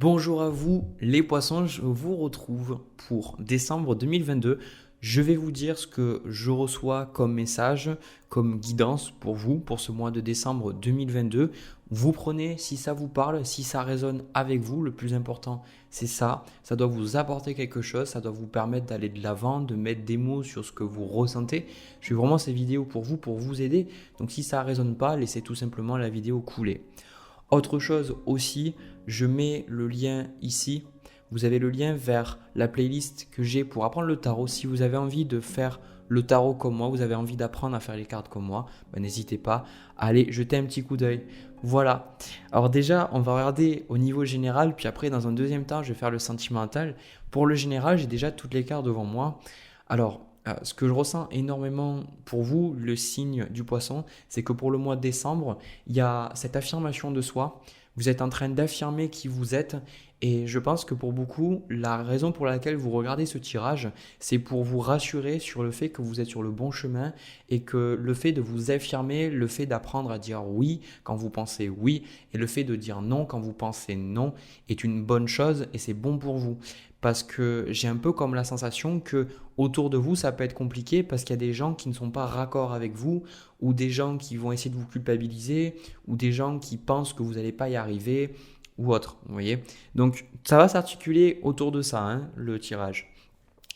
Bonjour à vous les poissons, je vous retrouve pour décembre 2022. Je vais vous dire ce que je reçois comme message, comme guidance pour vous pour ce mois de décembre 2022. Vous prenez si ça vous parle, si ça résonne avec vous. Le plus important, c'est ça. Ça doit vous apporter quelque chose, ça doit vous permettre d'aller de l'avant, de mettre des mots sur ce que vous ressentez. Je fais vraiment ces vidéos pour vous aider. Donc si ça ne résonne pas, laissez tout simplement la vidéo couler. Autre chose aussi, je mets le lien ici. Vous avez le lien vers la playlist que j'ai pour apprendre le tarot. Si vous avez envie de faire le tarot comme moi, vous avez envie d'apprendre à faire les cartes comme moi, n'hésitez pas à aller jeter un petit coup d'œil. Voilà. Alors déjà, on va regarder au niveau général, puis après, dans un deuxième temps, je vais faire le sentimental. Pour le général, j'ai déjà toutes les cartes devant moi. Alors, ce que je ressens énormément pour vous, le signe du poisson, c'est que pour le mois de décembre, il y a cette affirmation de soi. Vous êtes en train d'affirmer qui vous êtes et je pense que pour beaucoup, la raison pour laquelle vous regardez ce tirage, c'est pour vous rassurer sur le fait que vous êtes sur le bon chemin et que le fait de vous affirmer, le fait d'apprendre à dire oui quand vous pensez oui et le fait de dire non quand vous pensez non est une bonne chose et c'est bon pour vous. Parce que j'ai un peu comme la sensation que autour de vous, ça peut être compliqué parce qu'il y a des gens qui ne sont pas raccord avec vous ou des gens qui vont essayer de vous culpabiliser ou des gens qui pensent que vous n'allez pas y arriver ou autre, vous voyez. Donc, ça va s'articuler autour de ça, hein, le tirage.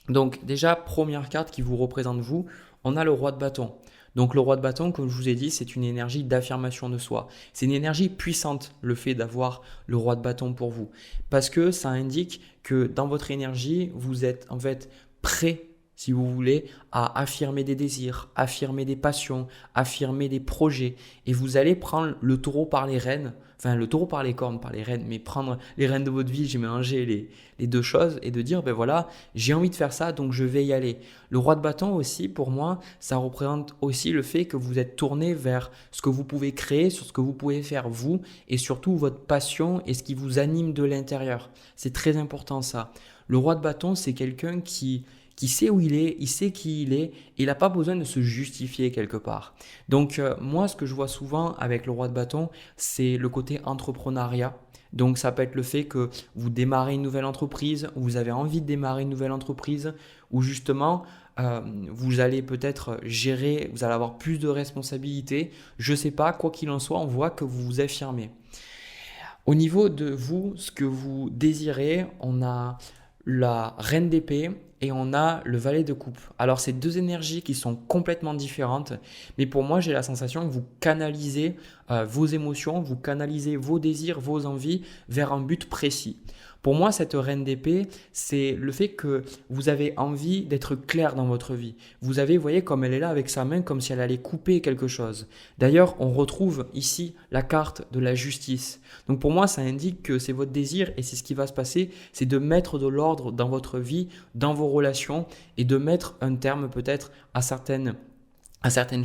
Donc, déjà, première carte qui vous représente vous, on a le roi de bâton. Donc le roi de bâton, comme je vous ai dit, c'est une énergie d'affirmation de soi. C'est une énergie puissante, le fait d'avoir le roi de bâton pour vous. Parce que ça indique que dans votre énergie, vous êtes en fait prêt, si vous voulez, à affirmer des désirs, affirmer des passions, affirmer des projets. Et vous allez prendre le taureau par les rênes, enfin le taureau par les cornes, par les rênes, mais prendre les rênes de votre vie, j'ai mélangé les deux choses et de dire, ben voilà, j'ai envie de faire ça, donc je vais y aller. Le roi de bâton aussi, pour moi, ça représente aussi le fait que vous êtes tourné vers ce que vous pouvez créer, sur ce que vous pouvez faire vous, et surtout votre passion et ce qui vous anime de l'intérieur. C'est très important ça. Le roi de bâton, c'est quelqu'un qui sait où il est, il sait qui il est, et il n'a pas besoin de se justifier quelque part. Donc moi, ce que je vois souvent avec le roi de bâton, c'est le côté entrepreneuriat. Donc ça peut être le fait que vous démarrez une nouvelle entreprise, ou vous avez envie de démarrer une nouvelle entreprise, ou justement vous allez peut-être gérer, vous allez avoir plus de responsabilités. Je ne sais pas, quoi qu'il en soit, on voit que vous vous affirmez. Au niveau de vous, ce que vous désirez, on a la reine d'épée et on a le valet de coupe. Alors c'est deux énergies qui sont complètement différentes, mais pour moi j'ai la sensation que vous canalisez vos émotions, vous canalisez vos désirs, vos envies vers un but précis. Pour moi, cette reine d'épée, c'est le fait que vous avez envie d'être clair dans votre vie. Vous avez, vous voyez, comme elle est là avec sa main, comme si elle allait couper quelque chose. D'ailleurs, on retrouve ici la carte de la justice. Donc pour moi, ça indique que c'est votre désir et c'est ce qui va se passer, c'est de mettre de l'ordre dans votre vie, dans vos relations et de mettre un terme peut-être à certaines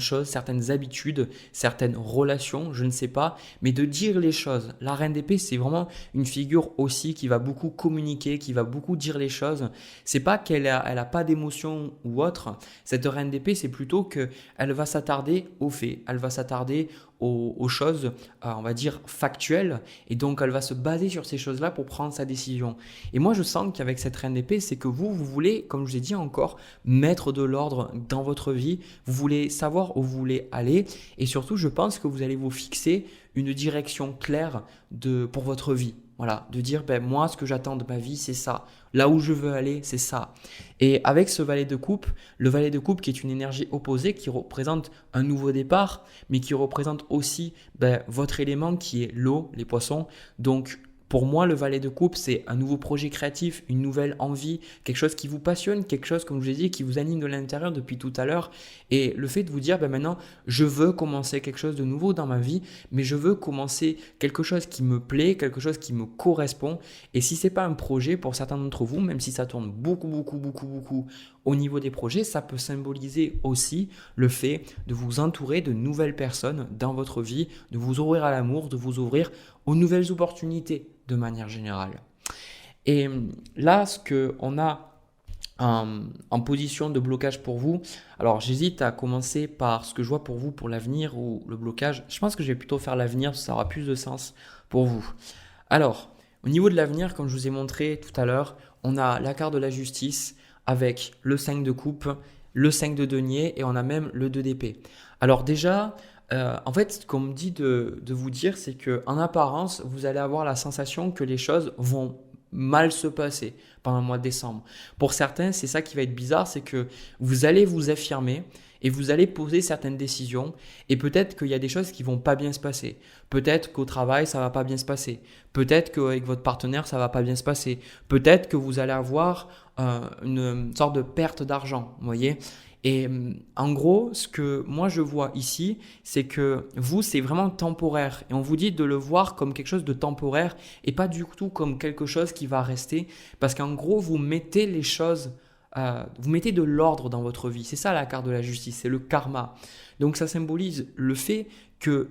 choses, certaines habitudes, certaines relations, je ne sais pas, mais de dire les choses. La reine d'épée, c'est vraiment une figure aussi qui va beaucoup communiquer, qui va beaucoup dire les choses. C'est pas qu'elle a pas d'émotion ou autre. Cette reine d'épée, c'est plutôt qu'elle va s'attarder aux faits, elle va s'attarder aux choses, on va dire, factuelles. Et donc, elle va se baser sur ces choses-là pour prendre sa décision. Et moi, je sens qu'avec cette reine d'épée, c'est que vous voulez, comme je vous ai dit encore, mettre de l'ordre dans votre vie. Vous voulez savoir où vous voulez aller. Et surtout, je pense que vous allez vous fixer une direction claire pour votre vie. Voilà, de dire, moi, ce que j'attends de ma vie, c'est ça. Là où je veux aller, c'est ça. Et avec ce valet de coupe, le valet de coupe qui est une énergie opposée, qui représente un nouveau départ, mais qui représente aussi votre élément qui est l'eau, les poissons. Donc, pour moi, le valet de coupe, c'est un nouveau projet créatif, une nouvelle envie, quelque chose qui vous passionne, quelque chose, comme je vous ai dit, qui vous anime de l'intérieur depuis tout à l'heure. Et le fait de vous dire, maintenant, je veux commencer quelque chose de nouveau dans ma vie, mais je veux commencer quelque chose qui me plaît, quelque chose qui me correspond. Et si ce n'est pas un projet, pour certains d'entre vous, même si ça tourne beaucoup au niveau des projets, ça peut symboliser aussi le fait de vous entourer de nouvelles personnes dans votre vie, de vous ouvrir à l'amour, de vous ouvrir aux nouvelles opportunités de manière générale. Et là, ce qu'on a en position de blocage pour vous, alors j'hésite à commencer par ce que je vois pour vous pour l'avenir ou le blocage. Je pense que je vais plutôt faire l'avenir, ça aura plus de sens pour vous. Alors, Au niveau de l'avenir, comme je vous ai montré tout à l'heure, on a la carte de la justice avec le 5 de coupe, le 5 de denier et on a même le 2 d'épée. Alors déjà, en fait, ce qu'on me dit de vous dire, c'est qu'en apparence, vous allez avoir la sensation que les choses vont mal se passer pendant le mois de décembre. Pour certains, c'est ça qui va être bizarre, c'est que vous allez vous affirmer et vous allez poser certaines décisions et peut-être qu'il y a des choses qui vont pas bien se passer. Peut-être qu'au travail, ça va pas bien se passer. Peut-être qu'avec votre partenaire, ça va pas bien se passer. Peut-être que vous allez avoir une sorte de perte d'argent, vous voyez. Et en gros, ce que moi je vois ici, c'est que vous, c'est vraiment temporaire. Et on vous dit de le voir comme quelque chose de temporaire et pas du tout comme quelque chose qui va rester. Parce qu'en gros, vous mettez les choses, vous mettez de l'ordre dans votre vie. C'est ça la carte de la justice, c'est le karma. Donc ça symbolise le fait que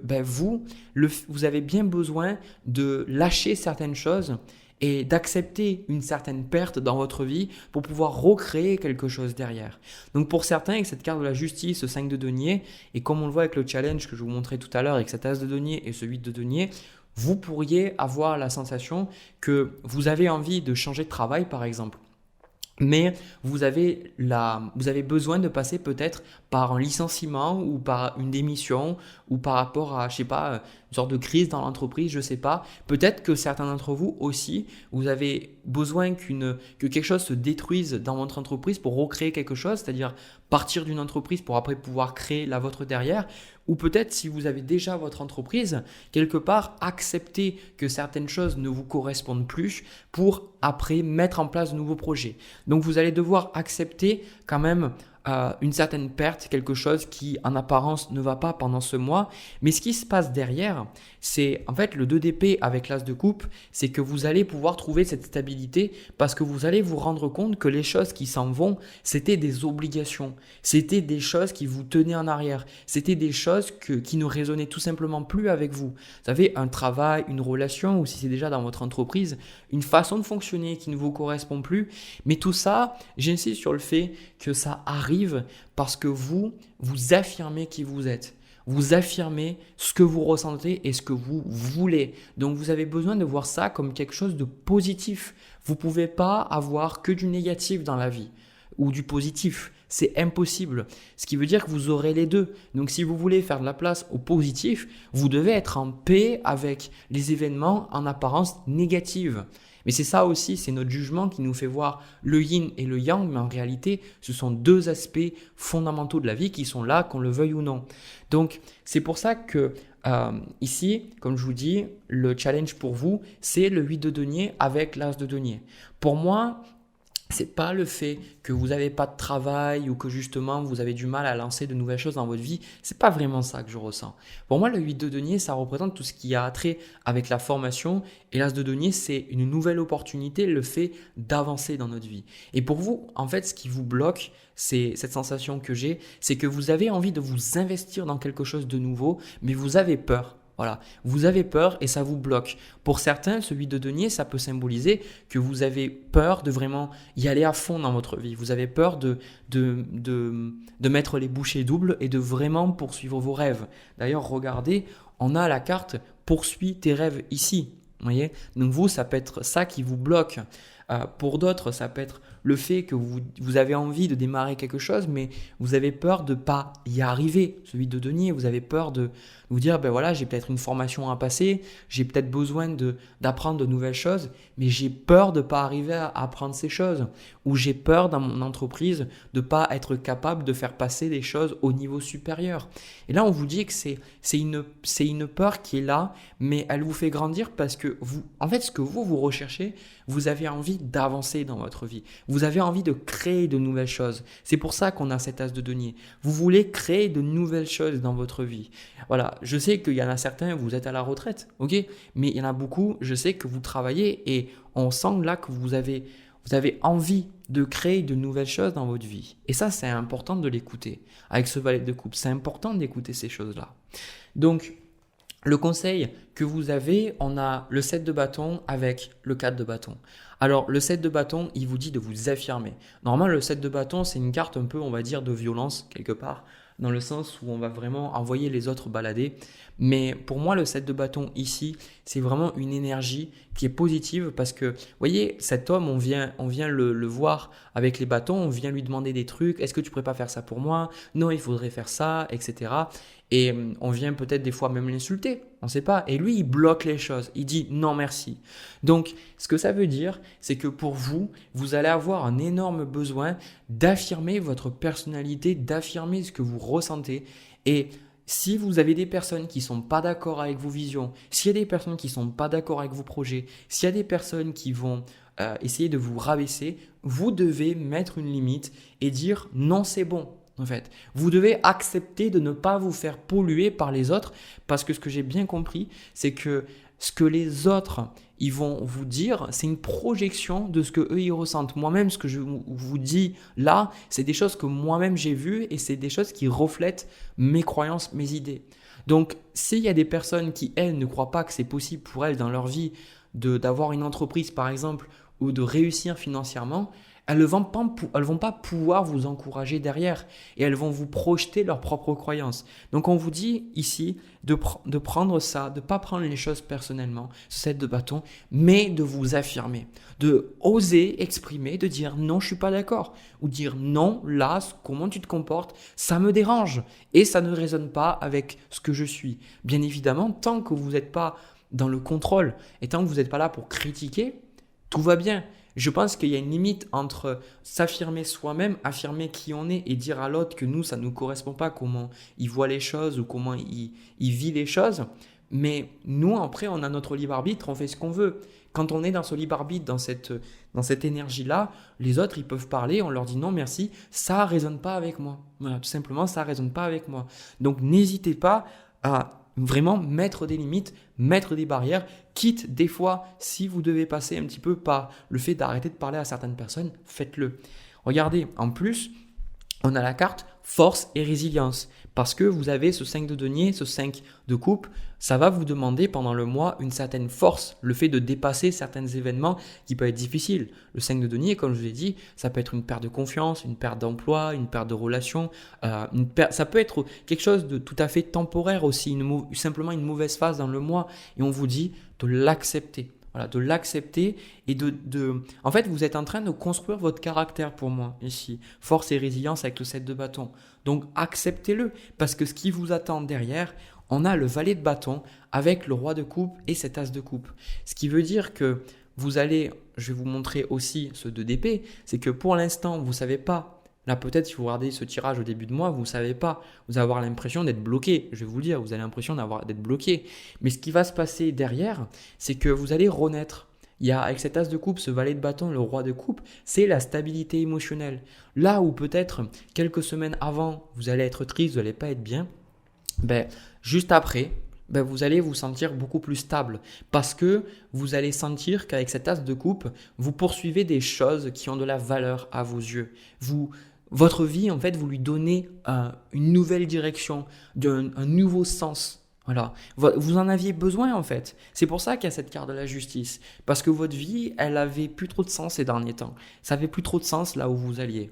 vous avez bien besoin de lâcher certaines choses et d'accepter une certaine perte dans votre vie pour pouvoir recréer quelque chose derrière. Donc pour certains, avec cette carte de la justice, ce 5 de denier, et comme on le voit avec le challenge que je vous montrais tout à l'heure avec cet as de denier et ce 8 de denier, vous pourriez avoir la sensation que vous avez envie de changer de travail par exemple. Mais vous avez besoin de passer peut-être par un licenciement ou par une démission ou par rapport à, je sais pas, une sorte de crise dans l'entreprise, je sais pas. Peut-être que certains d'entre vous aussi, vous avez besoin que quelque chose se détruise dans votre entreprise pour recréer quelque chose, c'est-à-dire partir d'une entreprise pour après pouvoir créer la vôtre derrière. Ou peut-être si vous avez déjà votre entreprise, quelque part accepter que certaines choses ne vous correspondent plus pour après mettre en place de nouveaux projets. Donc vous allez devoir accepter quand même une certaine perte, quelque chose qui en apparence ne va pas pendant ce mois. Mais ce qui se passe derrière, c'est en fait le 2 d'épée avec l'as de coupe, c'est que vous allez pouvoir trouver cette stabilité parce que vous allez vous rendre compte que les choses qui s'en vont, c'était des obligations, c'était des choses qui vous tenaient en arrière, c'était des choses qui ne résonnaient tout simplement plus avec vous. Vous savez, un travail, une relation ou si c'est déjà dans votre entreprise, une façon de fonctionner qui ne vous correspond plus. Mais tout ça, j'insiste sur le fait que ça arrive parce que vous affirmez qui vous êtes. Vous affirmez ce que vous ressentez et ce que vous voulez. Donc vous avez besoin de voir ça comme quelque chose de positif. Vous ne pouvez pas avoir que du négatif dans la vie ou du positif. C'est impossible. Ce qui veut dire que vous aurez les deux. Donc si vous voulez faire de la place au positif, vous devez être en paix avec les événements en apparence négatives. Mais c'est ça aussi, c'est notre jugement qui nous fait voir le yin et le yang, mais en réalité, ce sont deux aspects fondamentaux de la vie qui sont là, qu'on le veuille ou non. Donc, c'est pour ça que ici, comme je vous dis, le challenge pour vous, c'est le 8 de denier avec l'as de denier. Pour moi, c'est pas le fait que vous n'avez pas de travail ou que justement vous avez du mal à lancer de nouvelles choses dans votre vie. C'est pas vraiment ça que je ressens. Pour moi, le 8 de denier, ça représente tout ce qui a trait avec la formation. Et l'as de denier, c'est une nouvelle opportunité, le fait d'avancer dans notre vie. Et pour vous, en fait, ce qui vous bloque, c'est cette sensation que j'ai, c'est que vous avez envie de vous investir dans quelque chose de nouveau, mais vous avez peur. Voilà, vous avez peur et ça vous bloque. Pour certains, ce 8 de denier, ça peut symboliser que vous avez peur de vraiment y aller à fond dans votre vie. Vous avez peur de mettre les bouchées doubles et de vraiment poursuivre vos rêves. D'ailleurs, regardez, on a la carte « Poursuis tes rêves » ici. Vous voyez ? Donc vous, ça peut être ça qui vous bloque. Pour d'autres, ça peut être le fait que vous avez envie de démarrer quelque chose, mais vous avez peur de ne pas y arriver. Ce 8 de denier, vous avez peur de vous dire, ben voilà, j'ai peut-être une formation à passer, j'ai peut-être besoin d'apprendre de nouvelles choses, mais j'ai peur de ne pas arriver à apprendre ces choses. Ou j'ai peur dans mon entreprise de ne pas être capable de faire passer des choses au niveau supérieur. Et là, on vous dit que c'est une peur qui est là, mais elle vous fait grandir parce que en fait, ce que vous recherchez, vous avez envie d'avancer dans votre vie. Vous avez envie de créer de nouvelles choses. C'est pour ça qu'on a cet as de denier. Vous voulez créer de nouvelles choses dans votre vie. Voilà, je sais qu'il y en a certains, vous êtes à la retraite, ok ? Mais il y en a beaucoup, je sais que vous travaillez et on sent là que vous avez envie de créer de nouvelles choses dans votre vie. Et ça, c'est important de l'écouter. Avec ce valet de coupe, c'est important d'écouter ces choses-là. Donc, le conseil que vous avez, on a le 7 de bâton avec le 4 de bâton. Alors, le 7 de bâton, il vous dit de vous affirmer. Normalement, le 7 de bâton, c'est une carte un peu, on va dire, de violence quelque part. dans le sens où on va vraiment envoyer les autres balader. Mais pour moi, le 7 de bâton ici, c'est vraiment une énergie qui est positive parce que, vous voyez, cet homme, on vient le voir avec les bâtons, on vient lui demander des trucs. Est-ce que tu pourrais pas faire ça pour moi? Non, il faudrait faire ça, etc. Et on vient peut-être des fois même l'insulter, on ne sait pas. Et lui, il bloque les choses, il dit non merci. Donc, ce que ça veut dire, c'est que pour vous, vous allez avoir un énorme besoin d'affirmer votre personnalité, d'affirmer ce que vous ressentez. Et si vous avez des personnes qui ne sont pas d'accord avec vos visions, s'il y a des personnes qui ne sont pas d'accord avec vos projets, s'il y a des personnes qui vont essayer de vous rabaisser, vous devez mettre une limite et dire non, c'est bon. En fait, vous devez accepter de ne pas vous faire polluer par les autres parce que ce que j'ai bien compris, c'est que ce que les autres ils vont vous dire, c'est une projection de ce que eux ils ressentent. Moi-même, ce que je vous dis là, c'est des choses que moi-même j'ai vues et c'est des choses qui reflètent mes croyances, mes idées. Donc, s'il y a des personnes qui, elles, ne croient pas que c'est possible pour elles dans leur vie d'avoir une entreprise, par exemple, ou de réussir financièrement, elles ne vont pas pouvoir vous encourager derrière et elles vont vous projeter leurs propres croyances. Donc on vous dit ici de prendre ça, de ne pas prendre les choses personnellement, ce 7 de bâton, mais de vous affirmer, de oser exprimer, de dire non, je ne suis pas d'accord, ou dire non, là, comment tu te comportes, ça me dérange et ça ne résonne pas avec ce que je suis. Bien évidemment, tant que vous n'êtes pas dans le contrôle et tant que vous n'êtes pas là pour critiquer, tout va bien. Je pense qu'il y a une limite entre s'affirmer soi-même, affirmer qui on est et dire à l'autre que nous, ça ne nous correspond pas, comment il voit les choses ou comment il vit les choses. Mais nous, après, on a notre libre arbitre, on fait ce qu'on veut. Quand on est dans ce libre arbitre, dans cette énergie-là, les autres, ils peuvent parler, on leur dit non, merci, ça ne résonne pas avec moi. Voilà, tout simplement, ça ne résonne pas avec moi. Donc, n'hésitez pas à vraiment mettre des limites, mettre des barrières, quitte des fois, si vous devez passer un petit peu par le fait d'arrêter de parler à certaines personnes, faites-le. Regardez, en plus, on a la carte force et résilience. Parce que vous avez ce 5 de denier, ce 5 de coupe, ça va vous demander pendant le mois une certaine force, le fait de dépasser certains événements qui peuvent être difficiles. Le 5 de denier, comme je vous l'ai dit, ça peut être une perte de confiance, une perte d'emploi, une perte de relation, ça peut être quelque chose de tout à fait temporaire aussi, simplement une mauvaise phase dans le mois. Et on vous dit de l'accepter. Voilà, de l'accepter et En fait, vous êtes en train de construire votre caractère pour moi ici. Force et résilience avec le 7 de bâton. Donc, acceptez-le parce que ce qui vous attend derrière, on a le valet de bâton avec le roi de coupe et cet as de coupe. Ce qui veut dire que je vais vous montrer aussi ce 2 d'épée, c'est que pour l'instant, vous ne savez pas. Là, peut-être, si vous regardez ce tirage au début de mois, vous ne savez pas. Vous allez avoir l'impression d'être bloqué. Je vais vous le dire, vous avez l'impression d'être bloqué. Mais ce qui va se passer derrière, c'est que vous allez renaître. Il y a, avec cet as de coupe, ce valet de bâton, le roi de coupe, c'est la stabilité émotionnelle. Là où peut-être, quelques semaines avant, vous allez être triste, vous n'allez pas être bien, juste après, vous allez vous sentir beaucoup plus stable parce que vous allez sentir qu'avec cet as de coupe, vous poursuivez des choses qui ont de la valeur à vos yeux. Votre vie, en fait, vous lui donnez une nouvelle direction, un nouveau sens. Voilà. Vous en aviez besoin, en fait. C'est pour ça qu'il y a cette carte de la justice. Parce que votre vie, elle avait plus trop de sens ces derniers temps. Ça avait plus trop de sens là où vous alliez.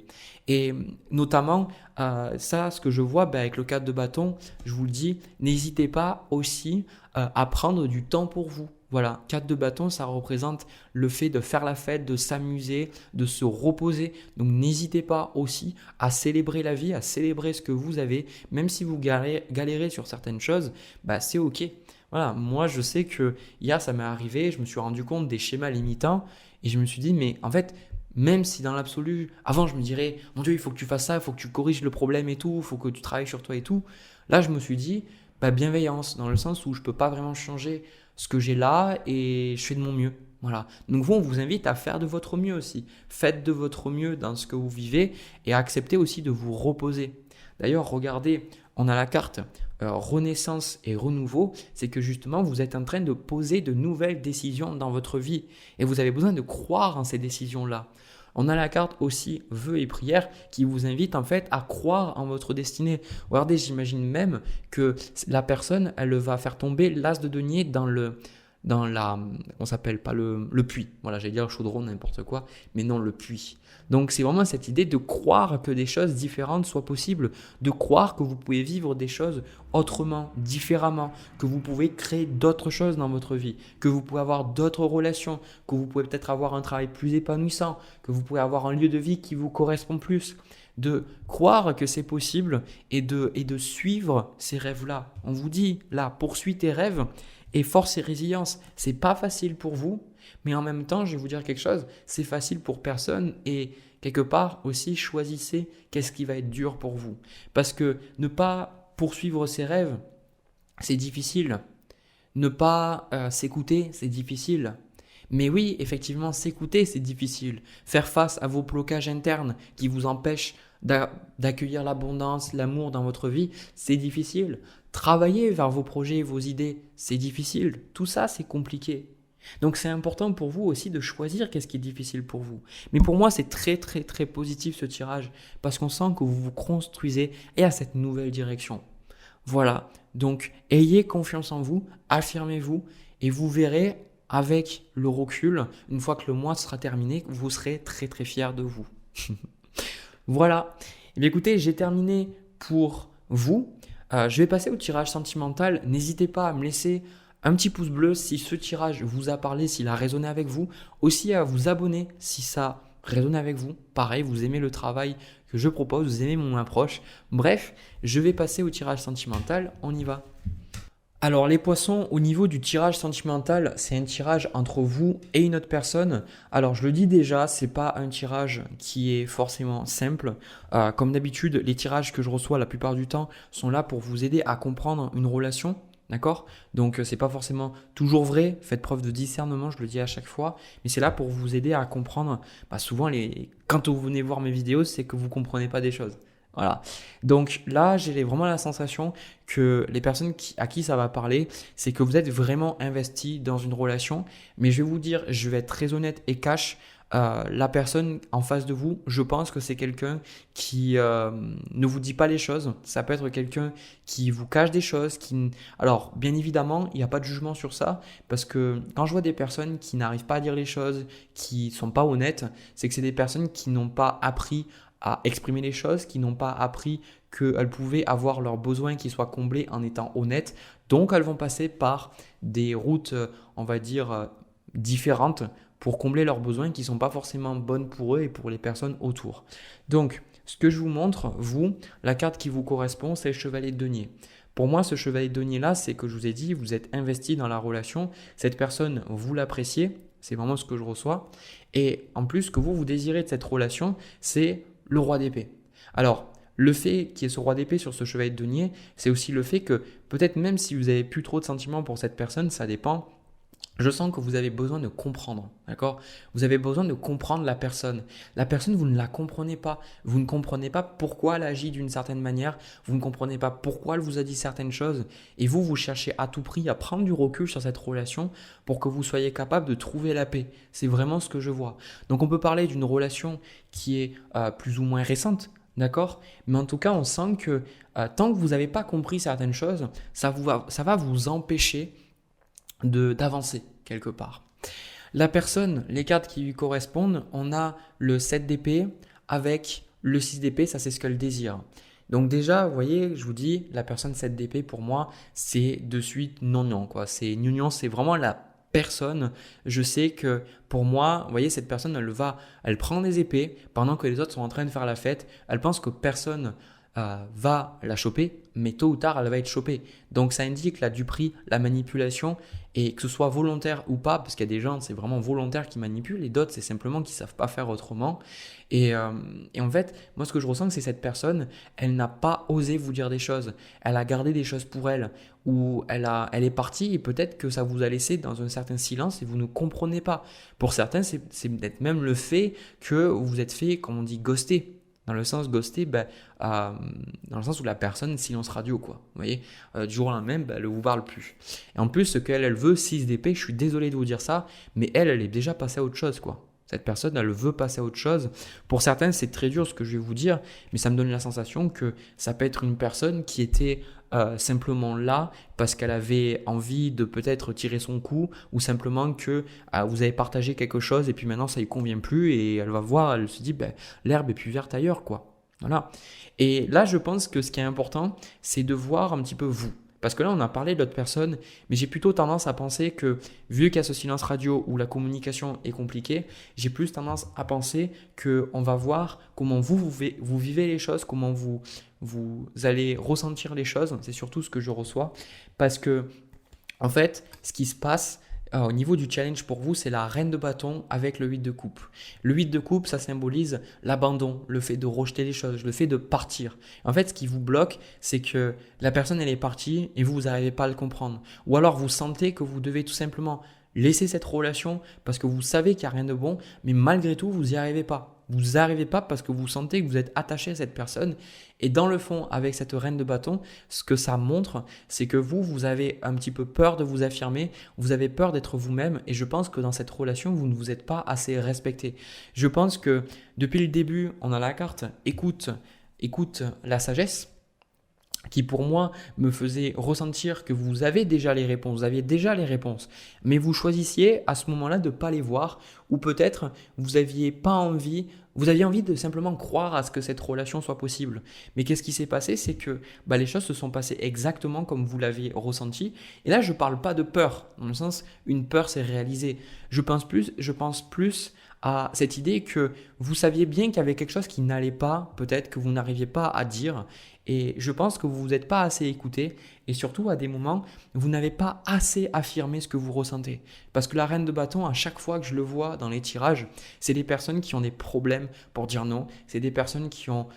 Et notamment, ce que je vois avec le 4 de bâton, je vous le dis, n'hésitez pas aussi à prendre du temps pour vous. Voilà, 4 de bâton, ça représente le fait de faire la fête, de s'amuser, de se reposer. Donc n'hésitez pas aussi à célébrer la vie, à célébrer ce que vous avez. Même si vous galérez sur certaines choses, c'est ok. Voilà, moi je sais que hier ça m'est arrivé, je me suis rendu compte des schémas limitants et je me suis dit mais en fait, même si dans l'absolu, avant je me dirais mon Dieu il faut que tu fasses ça, il faut que tu corriges le problème et tout, il faut que tu travailles sur toi et tout. Là je me suis dit bienveillance dans le sens où je ne peux pas vraiment changer ce que j'ai là et je fais de mon mieux. Voilà. Donc on vous invite à faire de votre mieux aussi. Faites de votre mieux dans ce que vous vivez et acceptez aussi de vous reposer. D'ailleurs, regardez, on a la carte renaissance et renouveau. C'est que justement, vous êtes en train de poser de nouvelles décisions dans votre vie et vous avez besoin de croire en ces décisions-là. On a la carte aussi vœux et prières qui vous invite en fait à croire en votre destinée. Regardez, j'imagine même que la personne, elle va faire tomber l'as de denier dans on s'appelle pas le puits. Voilà, j'allais dire le chaudron, n'importe quoi, mais non le puits. Donc c'est vraiment cette idée de croire que des choses différentes soient possibles, de croire que vous pouvez vivre des choses autrement, différemment, que vous pouvez créer d'autres choses dans votre vie, que vous pouvez avoir d'autres relations, que vous pouvez peut-être avoir un travail plus épanouissant, que vous pouvez avoir un lieu de vie qui vous correspond plus. De croire que c'est possible et de suivre ces rêves-là. On vous dit là, poursuis tes rêves et force et résilience. C'est pas facile pour vous, mais en même temps, je vais vous dire quelque chose, c'est facile pour personne et quelque part aussi choisissez qu'est-ce qui va être dur pour vous. Parce que ne pas poursuivre ses rêves, c'est difficile. Ne pas s'écouter, c'est difficile. Mais oui, effectivement, s'écouter, c'est difficile. Faire face à vos blocages internes qui vous empêchent d'accueillir l'abondance, l'amour dans votre vie, c'est difficile. Travailler vers vos projets, vos idées, c'est difficile. Tout ça, c'est compliqué. Donc c'est important pour vous aussi de choisir qu'est-ce qui est difficile pour vous. Mais pour moi, c'est très très très positif ce tirage parce qu'on sent que vous vous construisez et à cette nouvelle direction. Voilà, donc ayez confiance en vous, affirmez-vous et vous verrez avec le recul, une fois que le mois sera terminé, vous serez très très fiers de vous. Voilà, et bien, écoutez, j'ai terminé pour vous. Je vais passer au tirage sentimental. N'hésitez pas à me laisser un petit pouce bleu si ce tirage vous a parlé, s'il a résonné avec vous. Aussi à vous abonner si ça résonne avec vous. Pareil, vous aimez le travail que je propose, vous aimez mon approche. Bref, je vais passer au tirage sentimental. On y va. Alors les poissons, au niveau du tirage sentimental, c'est un tirage entre vous et une autre personne. Alors je le dis déjà, c'est pas un tirage qui est forcément simple. Comme d'habitude, les tirages que je reçois la plupart du temps sont là pour vous aider à comprendre une relation. D'accord? Donc c'est pas forcément toujours vrai, faites preuve de discernement, je le dis à chaque fois, mais c'est là pour vous aider à comprendre. Souvent, quand vous venez voir mes vidéos, c'est que vous comprenez pas des choses. Voilà. Donc là, j'ai vraiment la sensation que les personnes à qui ça va parler, c'est que vous êtes vraiment investi dans une relation. Mais je vais vous dire, je vais être très honnête et cash. La personne en face de vous, je pense que c'est quelqu'un qui ne vous dit pas les choses. Ça peut être quelqu'un qui vous cache des choses. Alors, bien évidemment, il n'y a pas de jugement sur ça. Parce que quand je vois des personnes qui n'arrivent pas à dire les choses, qui ne sont pas honnêtes, c'est que c'est des personnes qui n'ont pas appris à exprimer les choses, qui n'ont pas appris qu'elles pouvaient avoir leurs besoins qui soient comblés en étant honnêtes. Donc, elles vont passer par des routes, on va dire, différentes pour combler leurs besoins qui ne sont pas forcément bonnes pour eux et pour les personnes autour. Donc, ce que je vous montre, vous, la carte qui vous correspond, c'est le chevalier de denier. Pour moi, ce chevalier de denier-là, c'est que je vous ai dit, vous êtes investi dans la relation. Cette personne, vous l'appréciez. C'est vraiment ce que je reçois. Et en plus, ce que vous désirez de cette relation, c'est le roi d'épée. Alors, le fait qu'il y ait ce roi d'épée sur ce chevalier de denier, c'est aussi le fait que peut-être même si vous n'avez plus trop de sentiments pour cette personne, ça dépend. Je sens que vous avez besoin de comprendre, d'accord? Vous avez besoin de comprendre la personne. La personne, vous ne la comprenez pas. Vous ne comprenez pas pourquoi elle agit d'une certaine manière. Vous ne comprenez pas pourquoi elle vous a dit certaines choses. Et vous cherchez à tout prix à prendre du recul sur cette relation pour que vous soyez capable de trouver la paix. C'est vraiment ce que je vois. Donc on peut parler d'une relation qui est plus ou moins récente. D'accord? Mais en tout cas, on sent que tant que vous n'avez pas compris certaines choses, ça va vous empêcher d'avancer quelque part. La personne, les cartes qui lui correspondent, on a le 7 d'épée avec le 6 d'épée, ça c'est ce qu'elle désire. Donc déjà, vous voyez, je vous dis, la personne 7 d'épée pour moi, c'est de suite non, quoi. C'est c'est vraiment la personne. Je sais que pour moi, vous voyez, cette personne, elle prend des épées pendant que les autres sont en train de faire la fête. Elle pense que personne va la choper, mais tôt ou tard, elle va être chopée. Donc ça indique la duperie, la manipulation, et que ce soit volontaire ou pas, parce qu'il y a des gens, c'est vraiment volontaire qui manipulent, et d'autres, c'est simplement qu'ils ne savent pas faire autrement. Et en fait, moi, ce que je ressens, c'est que cette personne, elle n'a pas osé vous dire des choses. Elle a gardé des choses pour elle, ou elle est partie, et peut-être que ça vous a laissé dans un certain silence, et vous ne comprenez pas. Pour certains, c'est peut-être même le fait que vous êtes fait, comme on dit, ghoster. Dans le sens ghosté, dans le sens où la personne silence radio, quoi. Vous voyez, du jour au lendemain, elle ne vous parle plus. Et en plus, ce qu'elle veut, 6 d'épée, je suis désolé de vous dire ça, mais elle est déjà passée à autre chose, quoi. Cette personne, elle veut passer à autre chose. Pour certains, c'est très dur ce que je vais vous dire, mais ça me donne la sensation que ça peut être une personne qui était simplement là parce qu'elle avait envie de peut-être tirer son coup ou simplement que vous avez partagé quelque chose et puis maintenant ça ne lui convient plus et elle va voir, elle se dit l'herbe est plus verte ailleurs quoi. Voilà. Et là, je pense que ce qui est important, c'est de voir un petit peu vous. Parce que là, on a parlé de l'autre personne, mais j'ai plutôt tendance à penser que, vu qu'il y a ce silence radio où la communication est compliquée, j'ai plus tendance à penser qu'on va voir comment vous vivez les choses, comment vous allez ressentir les choses. C'est surtout ce que je reçois. Parce que, en fait, ce qui se passe au niveau du challenge pour vous, c'est la reine de bâton avec le 8 de coupe. Le 8 de coupe, ça symbolise l'abandon, le fait de rejeter les choses, le fait de partir. En fait, ce qui vous bloque, c'est que la personne, elle est partie et vous n'arrivez pas à le comprendre. Ou alors, vous sentez que vous devez tout simplement laisser cette relation parce que vous savez qu'il n'y a rien de bon, mais malgré tout, vous n'y arrivez pas. Vous n'arrivez pas parce que vous sentez que vous êtes attaché à cette personne. Et dans le fond, avec cette reine de bâton, ce que ça montre, c'est que vous avez un petit peu peur de vous affirmer, vous avez peur d'être vous-même. Et je pense que dans cette relation, vous ne vous êtes pas assez respecté. Je pense que depuis le début, on a la carte écoute la sagesse, qui pour moi me faisait ressentir que vous avez déjà les réponses, vous aviez déjà les réponses, mais vous choisissiez à ce moment-là de ne pas les voir, ou peut-être vous aviez envie de simplement croire à ce que cette relation soit possible. Mais qu'est-ce qui s'est passé? C'est que les choses se sont passées exactement comme vous l'aviez ressenti. Et là, je ne parle pas de peur, dans le sens, une peur c'est réalisé. Je pense plus à cette idée que vous saviez bien qu'il y avait quelque chose qui n'allait pas, peut-être que vous n'arriviez pas à dire. Et je pense que vous n'êtes pas assez écouté et surtout à des moments, vous n'avez pas assez affirmé ce que vous ressentez. Parce que la reine de bâton, à chaque fois que je le vois dans les tirages, c'est des personnes qui ont des problèmes pour dire non, c'est des personnes qui ont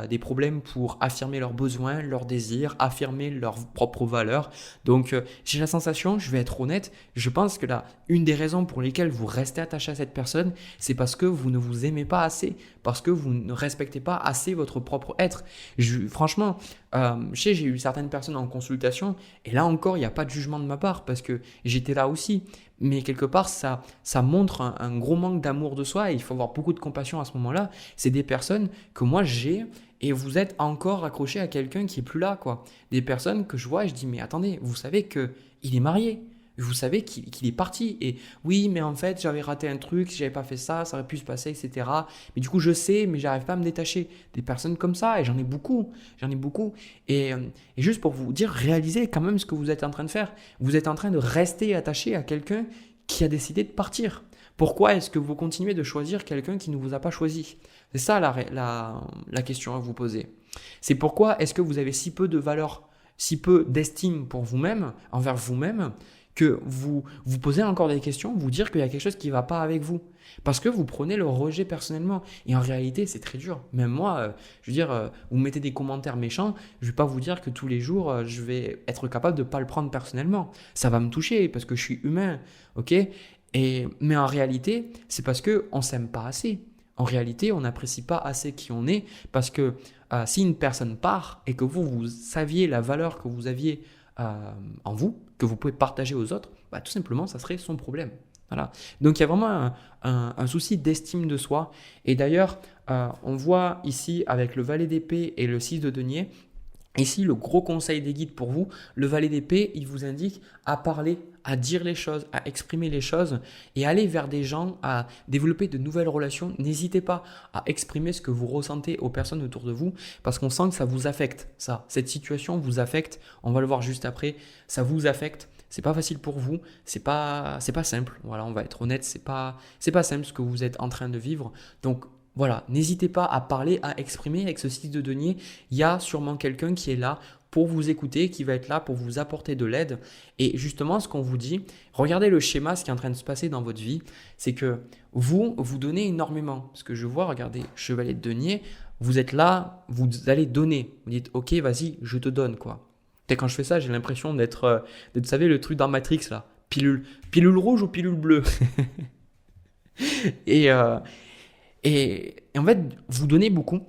des problèmes pour affirmer leurs besoins, leurs désirs, affirmer leurs propres valeurs. Donc j'ai la sensation, je vais être honnête, je pense que là, une des raisons pour lesquelles vous restez attaché à cette personne, c'est parce que vous ne vous aimez pas assez, parce que vous ne respectez pas assez votre propre être. Franchement, j'ai eu certaines personnes en consultation et là encore, il n'y a pas de jugement de ma part parce que j'étais là aussi. Mais quelque part, ça montre un gros manque d'amour de soi et il faut avoir beaucoup de compassion à ce moment-là. C'est des personnes que moi j'ai et vous êtes encore accroché à quelqu'un qui est plus là, quoi. Des personnes que je vois et je dis mais attendez, vous savez qu'il est marié. Vous savez qu'il est parti et oui, mais en fait, j'avais raté un truc, si j'avais pas fait ça, ça aurait pu se passer, etc. Mais du coup, je sais, mais j'arrive pas à me détacher. Des personnes comme ça, et j'en ai beaucoup. Et juste pour vous dire, réalisez quand même ce que vous êtes en train de faire. Vous êtes en train de rester attaché à quelqu'un qui a décidé de partir. Pourquoi est-ce que vous continuez de choisir quelqu'un qui ne vous a pas choisi? C'est ça la question à vous poser. C'est pourquoi est-ce que vous avez si peu de valeur, si peu d'estime pour vous-même, envers vous-même, que vous posez encore des questions, vous dire qu'il y a quelque chose qui ne va pas avec vous. Parce que vous prenez le rejet personnellement. Et en réalité, c'est très dur. Même moi, vous mettez des commentaires méchants, je ne vais pas vous dire que tous les jours, je vais être capable de ne pas le prendre personnellement. Ça va me toucher parce que je suis humain. Ok ? Mais en réalité, c'est parce qu'on ne s'aime pas assez. En réalité, on n'apprécie pas assez qui on est parce que si une personne part et que vous saviez la valeur que vous aviez en vous, que vous pouvez partager aux autres, tout simplement, ça serait son problème. Voilà. Donc, il y a vraiment un souci d'estime de soi. Et d'ailleurs, on voit ici avec le valet d'épée et le 6 de denier, ici, le gros conseil des guides pour vous, le valet d'épée, il vous indique à parler, à dire les choses, à exprimer les choses et aller vers des gens, à développer de nouvelles relations. N'hésitez pas à exprimer ce que vous ressentez aux personnes autour de vous parce qu'on sent que ça vous affecte. Cette situation vous affecte. On va le voir juste après. Ça vous affecte. C'est pas facile pour vous. C'est pas simple. Voilà, on va être honnête. C'est pas simple ce que vous êtes en train de vivre. Donc, voilà, n'hésitez pas à parler, à exprimer. Avec ce 6 de denier, il y a sûrement quelqu'un qui est là pour vous écouter, qui va être là pour vous apporter de l'aide. Et justement, ce qu'on vous dit, regardez le schéma, ce qui est en train de se passer dans votre vie, c'est que vous donnez énormément. Parce que je vois, regardez, chevalier de denier, vous êtes là, vous allez donner. Vous dites, ok, vas-y, je te donne, quoi. Et quand je fais ça, j'ai l'impression d'être, vous savez, le truc dans Matrix, là. Pilule rouge ou pilule bleue. Et en fait, vous donnez beaucoup.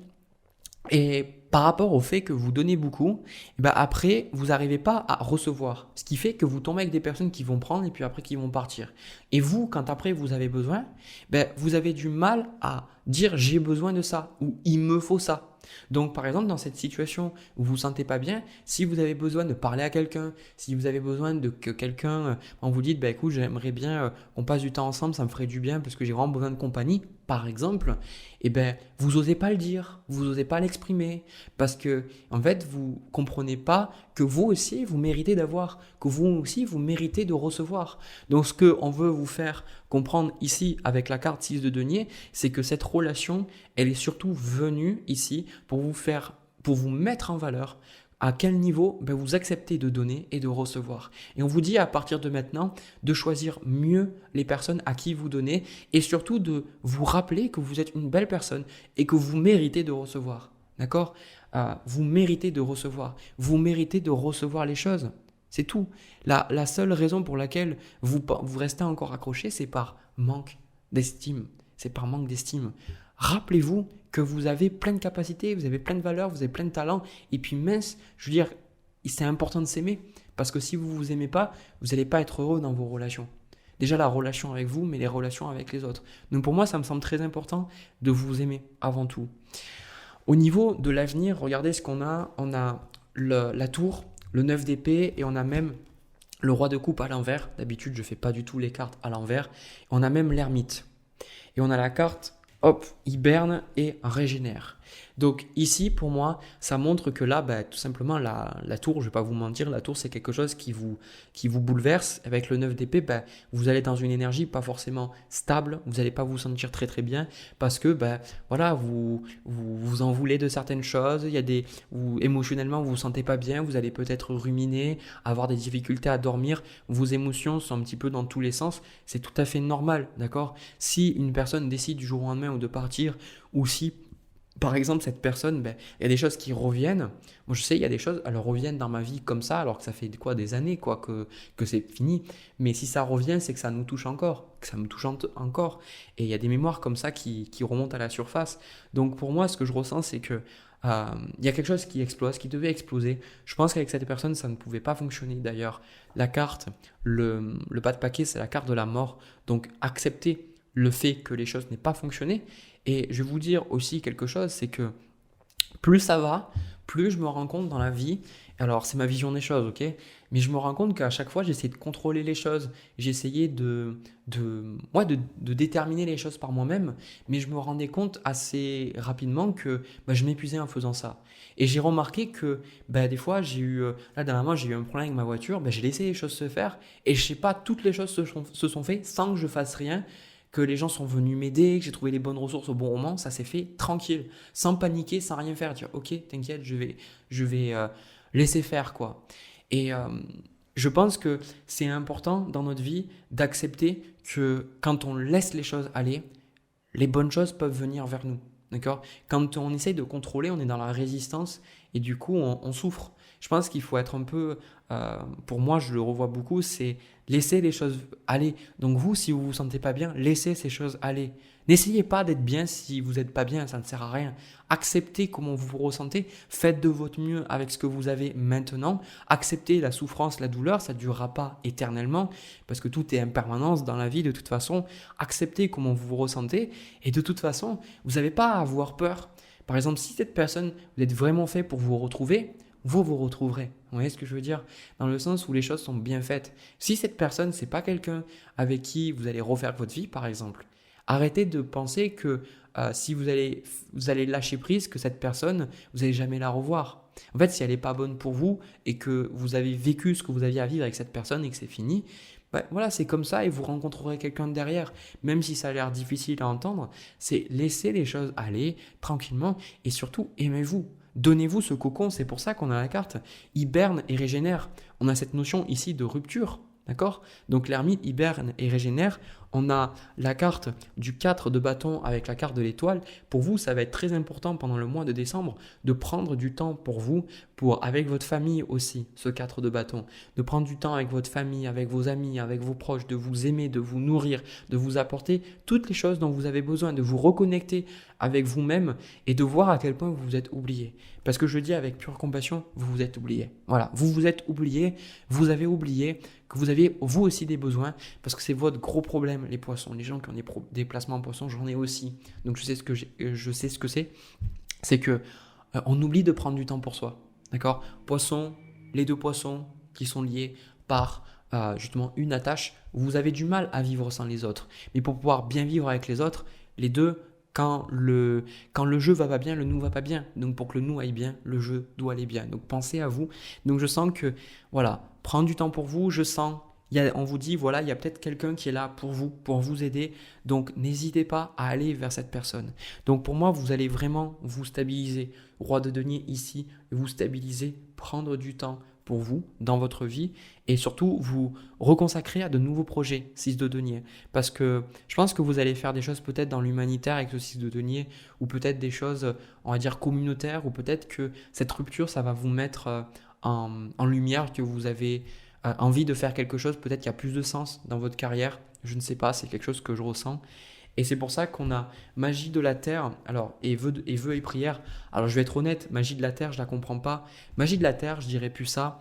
Et par rapport au fait que vous donnez beaucoup, et ben après, vous n'arrivez pas à recevoir. Ce qui fait que vous tombez avec des personnes qui vont prendre et puis après qui vont partir. Et vous, quand après vous avez besoin, ben vous avez du mal à dire j'ai besoin de ça ou il me faut ça. Donc par exemple, dans cette situation où vous vous sentez pas bien, si vous avez besoin de parler à quelqu'un, si vous avez besoin de que quelqu'un, vous dites, bah écoute, j'aimerais bien qu'on passe du temps ensemble, ça me ferait du bien parce que j'ai vraiment besoin de compagnie, par exemple, et ben vous osez pas le dire, vous osez pas l'exprimer parce que en fait vous comprenez pas que vous aussi vous méritez d'avoir, que vous aussi vous méritez de recevoir. Donc ce que on veut vous faire comprendre ici avec la carte 6 de denier, c'est que cette relation, elle est surtout venue ici pour vous mettre en valeur. À quel niveau vous acceptez de donner et de recevoir. Et on vous dit à partir de maintenant de choisir mieux les personnes à qui vous donnez et surtout de vous rappeler que vous êtes une belle personne et que vous méritez de recevoir. D'accord ? Vous méritez de recevoir. Vous méritez de recevoir les choses. C'est tout. La seule raison pour laquelle vous restez encore accroché, c'est par manque d'estime. C'est par manque d'estime. Rappelez-vous que vous avez plein de capacités, vous avez plein de valeurs, vous avez plein de talents. Et puis mince, je veux dire, c'est important de s'aimer. Parce que si vous ne vous aimez pas, vous n'allez pas être heureux dans vos relations. Déjà la relation avec vous, mais les relations avec les autres. Donc pour moi, ça me semble très important de vous aimer avant tout. Au niveau de l'avenir, regardez ce qu'on a. On a la tour, le 9 d'épée et on a même le roi de coupe à l'envers. D'habitude, je ne fais pas du tout les cartes à l'envers. On a même l'ermite. Et on a la carte, hop, hiberne et régénère. Donc ici, pour moi, ça montre que là, tout simplement, la tour, je ne vais pas vous mentir, la tour, c'est quelque chose qui vous bouleverse. Avec le 9 d'épée, vous allez dans une énergie pas forcément stable, vous n'allez pas vous sentir très très bien parce que voilà, vous en voulez de certaines choses, émotionnellement, vous ne vous sentez pas bien, vous allez peut-être ruminer, avoir des difficultés à dormir, vos émotions sont un petit peu dans tous les sens, c'est tout à fait normal, d'accord ? Si une personne décide du jour au lendemain ou de partir, ou si par exemple, cette personne, il y a des choses qui reviennent. Moi, je sais, il y a des choses, elles reviennent dans ma vie comme ça, alors que ça fait des années que c'est fini. Mais si ça revient, c'est que ça nous touche encore, que ça me touche encore. Et il y a des mémoires comme ça qui remontent à la surface. Donc pour moi, ce que je ressens, c'est que il y a quelque chose qui explose, qui devait exploser. Je pense qu'avec cette personne, ça ne pouvait pas fonctionner. D'ailleurs, la carte, le bas de paquet, c'est la carte de la mort. Donc accepter le fait que les choses n'aient pas fonctionné. Et je vais vous dire aussi quelque chose, c'est que plus ça va, plus je me rends compte dans la vie, alors c'est ma vision des choses, ok ? Mais je me rends compte qu'à chaque fois, j'essayais de contrôler les choses, j'essayais de déterminer les choses par moi-même, mais je me rendais compte assez rapidement que je m'épuisais en faisant ça. Et j'ai remarqué que des fois, dernièrement, j'ai eu un problème avec ma voiture, j'ai laissé les choses se faire, et je sais pas, toutes les choses se sont faites sans que je fasse rien, que les gens sont venus m'aider, que j'ai trouvé les bonnes ressources au bon moment, ça s'est fait tranquille, sans paniquer, sans rien faire, dire ok, t'inquiète, je vais laisser faire quoi. Et je pense que c'est important dans notre vie d'accepter que quand on laisse les choses aller, les bonnes choses peuvent venir vers nous. D'accord ? Quand on essaye de contrôler, on est dans la résistance et du coup on souffre. Je pense qu'il faut être un peu, pour moi je le revois beaucoup, c'est laisser les choses aller. Donc vous, si vous ne vous sentez pas bien, laissez ces choses aller. N'essayez pas d'être bien si vous n'êtes pas bien, ça ne sert à rien. Acceptez comment vous vous ressentez, faites de votre mieux avec ce que vous avez maintenant. Acceptez la souffrance, la douleur, ça ne durera pas éternellement parce que tout est impermanence dans la vie de toute façon. Acceptez comment vous vous ressentez et de toute façon, vous n'avez pas à avoir peur. Par exemple, si cette personne, vous êtes vraiment fait pour vous retrouver, vous vous retrouverez. Vous voyez ce que je veux dire ? Dans le sens où les choses sont bien faites. Si cette personne, c'est pas quelqu'un avec qui vous allez refaire votre vie, par exemple, arrêtez de penser que si vous allez lâcher prise, que cette personne, vous n'allez jamais la revoir. En fait, si elle n'est pas bonne pour vous et que vous avez vécu ce que vous aviez à vivre avec cette personne et que c'est fini, voilà, c'est comme ça et vous rencontrerez quelqu'un de derrière. Même si ça a l'air difficile à entendre, c'est laisser les choses aller tranquillement et surtout aimez-vous. Donnez-vous ce cocon, c'est pour ça qu'on a la carte hiberne et régénère. On a cette notion ici de rupture, d'accord ? Donc l'ermite hiberne et régénère On a la carte du 4 de bâton avec la carte de l'étoile. Pour vous, ça va être très important pendant le mois de décembre de prendre du temps pour vous, avec votre famille aussi, ce 4 de bâton. De prendre du temps avec votre famille, avec vos amis, avec vos proches, de vous aimer, de vous nourrir, de vous apporter toutes les choses dont vous avez besoin, de vous reconnecter avec vous-même et de voir à quel point vous vous êtes oublié. Parce que je dis avec pure compassion, vous vous êtes oublié. Voilà, vous vous êtes oublié, vous avez oublié que vous aviez vous aussi des besoins parce que c'est votre gros problème, les poissons. Les gens qui ont des placements en poissons, j'en ai aussi. Donc je sais ce que c'est. C'est que on oublie de prendre du temps pour soi. D'accord ? Poisson, les deux poissons qui sont liés par justement une attache, vous avez du mal à vivre sans les autres. Mais pour pouvoir bien vivre avec les autres, les deux, quand le jeu va pas bien, le nous va pas bien. Donc pour que le nous aille bien, le jeu doit aller bien. Donc pensez à vous. Donc je sens que, voilà, prendre du temps pour vous, je sens, on vous dit, voilà, il y a peut-être quelqu'un qui est là pour vous aider. Donc n'hésitez pas à aller vers cette personne. Donc pour moi, vous allez vraiment vous stabiliser. Roi de denier ici, vous stabiliser, prendre du temps pour vous dans votre vie et surtout vous reconsacrer à de nouveaux projets 6 de denier parce que je pense que vous allez faire des choses peut-être dans l'humanitaire avec ce 6 de denier ou peut-être des choses on va dire communautaires ou peut-être que cette rupture ça va vous mettre en lumière que vous avez envie de faire quelque chose peut-être qu'il y a plus de sens dans votre carrière, je ne sais pas, c'est quelque chose que je ressens. Et c'est pour ça qu'on a magie de la terre, alors et vœux et prières. Alors je vais être honnête, magie de la terre, je la comprends pas. Magie de la terre, je dirais plus ça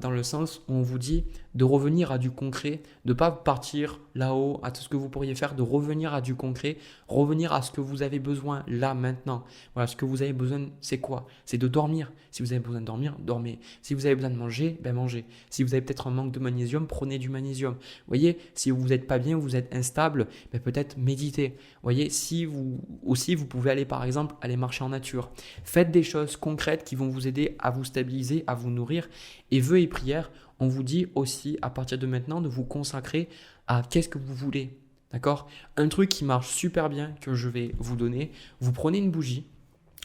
dans le sens où on vous dit de revenir à du concret, de pas partir là-haut à tout ce que vous pourriez faire, de revenir à du concret, revenir à ce que vous avez besoin là maintenant. Voilà, ce que vous avez besoin, c'est quoi ? C'est de dormir. Si vous avez besoin de dormir, dormez. Si vous avez besoin de manger, ben mangez. Si vous avez peut-être un manque de magnésium, prenez du magnésium. Vous voyez, si vous n'êtes pas bien, vous êtes instable, ben peut-être méditez. Vous voyez, si vous aussi, vous pouvez aller par exemple aller marcher en nature. Faites des choses concrètes qui vont vous aider à vous stabiliser, à vous nourrir. Et vœux et prières, on vous dit aussi à partir de maintenant de vous consacrer à qu'est-ce que vous voulez. D'accord ? Un truc qui marche super bien que je vais vous donner, vous prenez une bougie,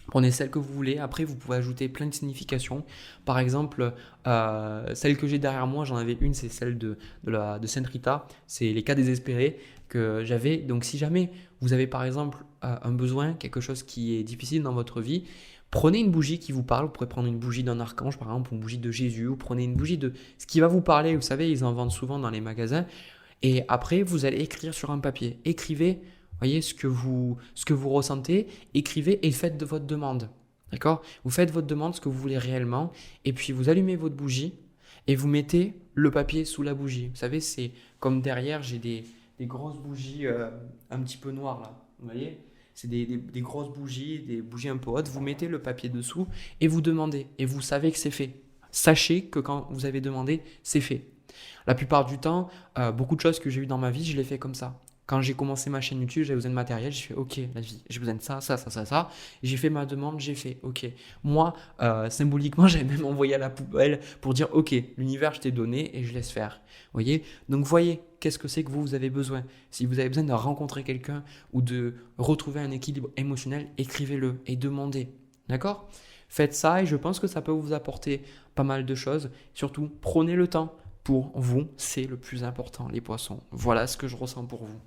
prenez celle que vous voulez, après vous pouvez ajouter plein de significations. Par exemple, celle que j'ai derrière moi, j'en avais une, c'est celle de Sainte Rita, c'est les cas désespérés que j'avais. Donc si jamais vous avez par exemple un besoin, quelque chose qui est difficile dans votre vie, prenez une bougie qui vous parle, vous pourrez prendre une bougie d'un archange par exemple, une bougie de Jésus, ou prenez une bougie de ce qui va vous parler, vous savez, ils en vendent souvent dans les magasins, et après vous allez écrire sur un papier, écrivez, voyez ce que vous ressentez, écrivez et faites de votre demande, d'accord ? Vous faites votre demande, ce que vous voulez réellement, et puis vous allumez votre bougie, et vous mettez le papier sous la bougie, vous savez, c'est comme derrière j'ai des grosses bougies un petit peu noires là, vous voyez ? C'est des grosses bougies, des bougies un peu hautes. Vous mettez le papier dessous et vous demandez. Et vous savez que c'est fait. Sachez que quand vous avez demandé, c'est fait. La plupart du temps, beaucoup de choses que j'ai eues dans ma vie, je les fais comme ça. Quand j'ai commencé ma chaîne YouTube, j'avais besoin de matériel. J'ai fait OK, la vie, j'ai besoin de ça. J'ai fait ma demande, j'ai fait OK. Moi, symboliquement, j'avais même envoyé à la poubelle pour dire OK, l'univers, je t'ai donné et je laisse faire. Vous voyez ? Donc, voyez qu'est-ce que c'est que vous avez besoin. Si vous avez besoin de rencontrer quelqu'un ou de retrouver un équilibre émotionnel, écrivez-le et demandez. D'accord ? Faites ça et je pense que ça peut vous apporter pas mal de choses. Surtout, prenez le temps. Pour vous, c'est le plus important, les poissons. Voilà ce que je ressens pour vous.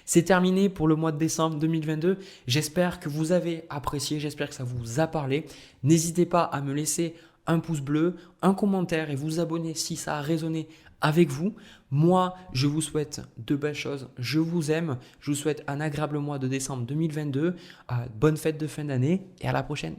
C'est terminé pour le mois de décembre 2022. J'espère que vous avez apprécié, j'espère que ça vous a parlé. N'hésitez pas à me laisser un pouce bleu, un commentaire et vous abonner si ça a résonné avec vous. Moi, je vous souhaite de belles choses. Je vous aime. Je vous souhaite un agréable mois de décembre 2022. Bonne fête de fin d'année et à la prochaine.